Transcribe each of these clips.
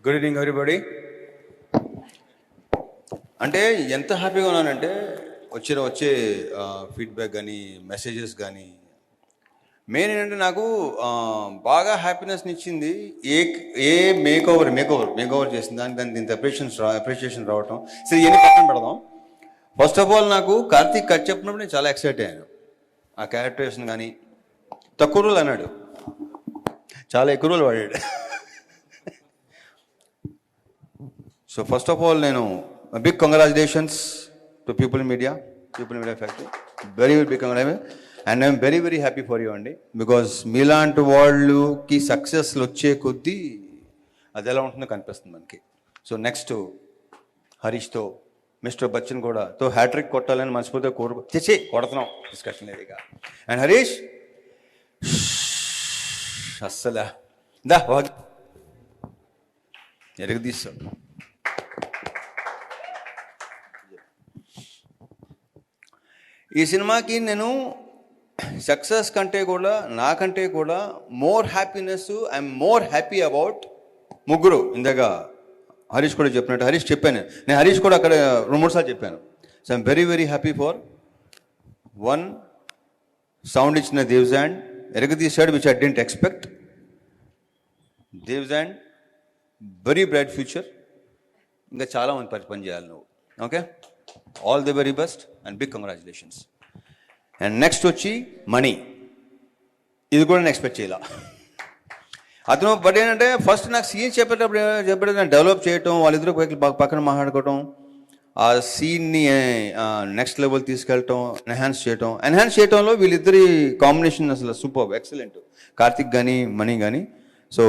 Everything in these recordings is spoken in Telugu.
Good evening everybody. అంటే ఎంత హ్యాపీగా ఉన్నానంటే వచ్చే ఫీడ్బ్యాక్ కానీ మెసేజెస్ కానీ మెయిన్ ఏంటంటే నాకు బాగా హ్యాపీనెస్ని ఇచ్చింది ఏ మేకోవర్ చేసింది దానికి ఇంత అప్రిషియేషన్ రావటం. సరే ఇవన్నీ పక్కన పెడదాం. ఫస్ట్ ఆఫ్ ఆల్ నాకు కార్తీక్ కట్ చెప్పినప్పుడు నేను చాలా ఎక్సైట్ అయ్యాను. ఆ క్యారెక్టరేషన్ కానీ తక్కువ రోజులు అన్నాడు, చాలా ఎక్కువ రోజులు వాడాడు. సో ఫస్ట్ ఆఫ్ ఆల్ నేను big congratulations to People Media Factory, very big congratulation. And I'm very very happy for you అండి, బికాజ్ మీలాంటి వాళ్ళకి సక్సెస్లు వచ్చే కొద్దీ అది ఎలా ఉంటుందో కనిపిస్తుంది మనకి. సో నెక్స్ట్ హరీష్తో, మిస్టర్ బచ్చన్ కూడా హ్యాట్రిక్ కొట్టాలని మనస్ఫూర్తిగా కొడుతున్నాం, డిస్కషన్ లేదు ఇక. అండ్ హరీష్ అస్సలు ఎరగదీస్తాం. ఈ సినిమాకి నేను సక్సెస్ కంటే కూడా నాకంటే కూడా more happiness, I'm more happy about ముగ్గురు. ఇందాక హరీష్ కూడా చెప్పినట్టు హరీష్ చెప్పాను, నేను హరీష్ కూడా అక్కడ 2-3 సార్లు చెప్పాను. So I'm very very happy for one, sound ఇచ్చిన దేవ్జాండ్ ఎరగదీశాడు, విచ్ ఐ డెంట్ ఎక్స్పెక్ట్. దేవ్జాండ్ వెరీ బ్రైట్ ఫ్యూచర్, ఇంకా చాలా మంది పని చేయాలి నువ్వు. Okay, all the very best and big congratulations. And next వచ్చి మనీ, ఇది కూడా నేను ఎక్స్పెక్ట్ చేయాల అతను. బట్ ఏంటంటే ఫస్ట్ నాకు సీన్ చెప్పేటప్పుడు నేను డెవలప్ చేయటం, వాళ్ళిద్దరూ పక్కన మాట్లాడుకోవటం, ఆ సీన్ని నెక్స్ట్ లెవెల్ తీసుకెళ్ళటం, ఎన్హాన్స్ చేయటంలో వీళ్ళిద్దరి కాంబినేషన్ అసలు సూపర్, ఎక్సలెంట్. కార్తిక్ కానీ మనీ కానీ. సో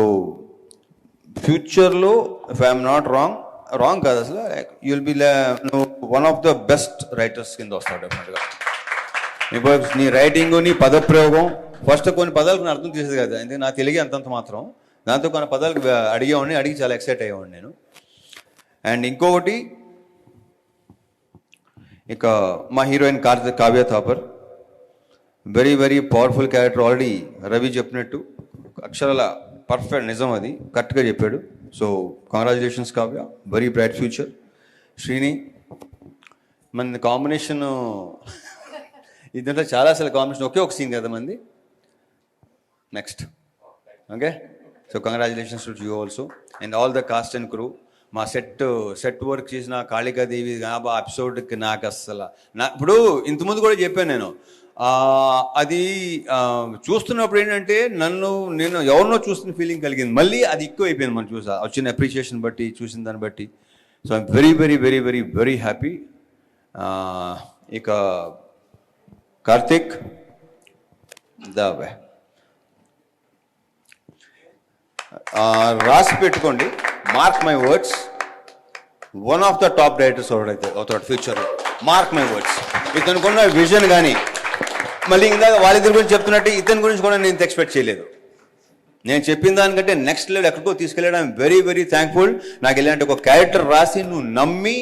ఫ్యూచర్లో ఇఫ్ ఐఎమ్ నాట్ రాంగ్ కాదు అసలు, you will be one of the best writers కింద వస్తాడు డెఫినెట్గా. నీ రైటింగ్, నీ పదప్రయోగం, ఫస్ట్ కొన్ని పదాలకు నేను అర్థం చేసేది కదా, ఎందుకంటే నా తెలుగు అంతంత మాత్రం, దాంతో కొన్ని పదాలకు అడిగి చాలా ఎక్సైట్ అయ్యేవాడిని నేను. అండ్ ఇంకొకటి, ఇక మా heroine Kavya Thapar, very very powerful character. Already Ravi చెప్పినట్టు అక్షరాల పర్ఫెక్ట్, నిజం, అది కరెక్ట్గా చెప్పాడు. So congratulations Kavya, very bright future. Srini, మన కాంబినేషన్ ఇదంతా చాలా అసలు కాంబినేషన్, ఒకే ఒక సీన్ కదా మంది. Next okay, so congratulations to you also and all the cost and crew. మా సెట్ వర్క్ చేసిన కాళికాదేవి ఎపిసోడ్కి నాకు అస్సలు ఇప్పుడు ఇంతకుముందు కూడా చెప్పాను నేను, అది చూస్తున్నప్పుడు ఏంటంటే నేను ఎవరినో చూస్తున్న ఫీలింగ్ కలిగింది, మళ్ళీ అది ఎక్కువ అయిపోయింది మనం వచ్చిన అప్రిషియేషన్ బట్టి, చూసిన దాన్ని బట్టి. So I'm very very very very very happy. ఇక కార్తిక్, రాసి పెట్టుకోండి, mark my words, one of the top writers అవుతాడు ఫ్యూచర్లో, మార్క్ మై వర్డ్స్. ఇతనుకున్న విజన్ కానీ, మళ్ళీ ఇందాక వాళ్ళిద్దరి గురించి చెప్తున్నట్టు ఇతని గురించి కూడా నేను ఎక్స్పెక్ట్ చేయలేదు. నేను చెప్పిన దానికంటే నెక్స్ట్ లెవెల్ ఎక్కడికో తీసుకెళ్ళాడు. I'm very very thankful. నాకు ఇలాంటి ఒక క్యారెక్టర్ రాసి నువ్వు నమ్మి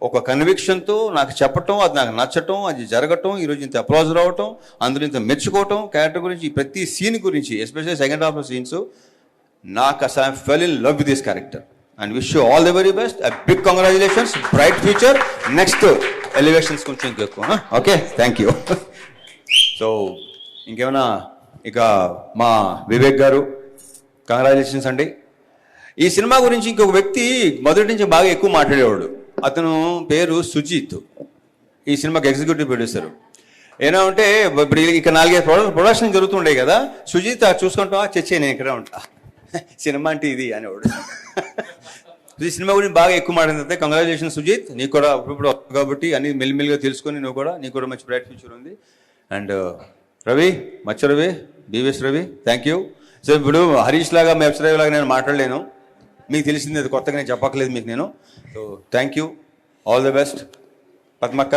ఒక కన్విక్షన్తో నాకు చెప్పటం, అది నాకు నచ్చటం, అది జరగటం, ఈరోజు ఇంత అప్లాజ్ రావటం, అందులో ఇంత మెచ్చుకోవటం, క్యారెక్టర్ గురించి, ప్రతి సీన్ గురించి, ఎస్పెషల్లీ సెకండ్ హాఫ్ సీన్స్, నాకు అసలు I fell in love with this character and wish you all the very best. Big congratulations, bright future, next elevations కొంచెం ఇంకెక్కువ. Okay, thank you. సో ఇంకేమైనా, ఇక మా వివేక్ గారు, కంగ్రాచులేషన్స్ అండి. ఈ సినిమా గురించి ఇంకొక వ్యక్తి మొదటి నుంచి బాగా ఎక్కువ మాట్లాడేవాడు, అతను పేరు సుజిత్, ఈ సినిమాకి ఎగ్జిక్యూటివ్ ప్రొడ్యూసర్. ఏమంటే ఇప్పుడు ఇక 4-5 ప్రొడక్షన్ జరుగుతుండే కదా, సుజిత్ చూసుకుంటావా, చచ్చే నేను ఇక్కడే ఉంటా, సినిమా అంటే ఇది అనేవాడు. ఈ సినిమా గురించి బాగా ఎక్కువ మాట్లాడితే కంగ్రాచులేషన్ సుజిత్, నీకు కూడా ఇప్పుడు కాబట్టి అన్ని మెల్లిమెల్లిగా తెలుసుకొని నీకు కూడా మంచి బ్రైట్ ఫ్యూచర్ ఉంది. అండ్ రవి, మచ్చ Ravi, BVS Ravi, thank you. So ఇప్పుడు హరీష్ లాగా, మెప్స్ రవి లాగా నేను మాట్లాడలేను, మీకు తెలిసింది అది కొత్తగా నేను చెప్పక్కలేదు మీకు నేను. So thank you, all the best. పద్మక్క,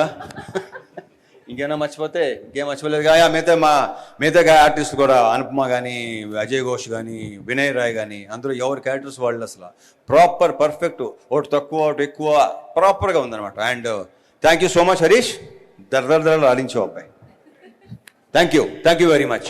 ఇంకేమైనా మర్చిపోతే ఇంకేం మర్చిపోలేదు కదా. మిగతా ఆర్టిస్ట్ కూడా, అనుపమ కానీ, అజయ్ ఘోష్ కానీ, వినయ్ రాయ్ కానీ, అందరూ ఎవరి క్యారెక్టర్స్ వాళ్ళు అసలు ప్రాపర్ పర్ఫెక్ట్, ఒకటి తక్కువ ఒకటి ఎక్కువ ప్రాపర్గా ఉందన్నమాట. And thank you so much Harish, దరదరదరలు ఆడించావు అబ్బాయి. Thank you very much.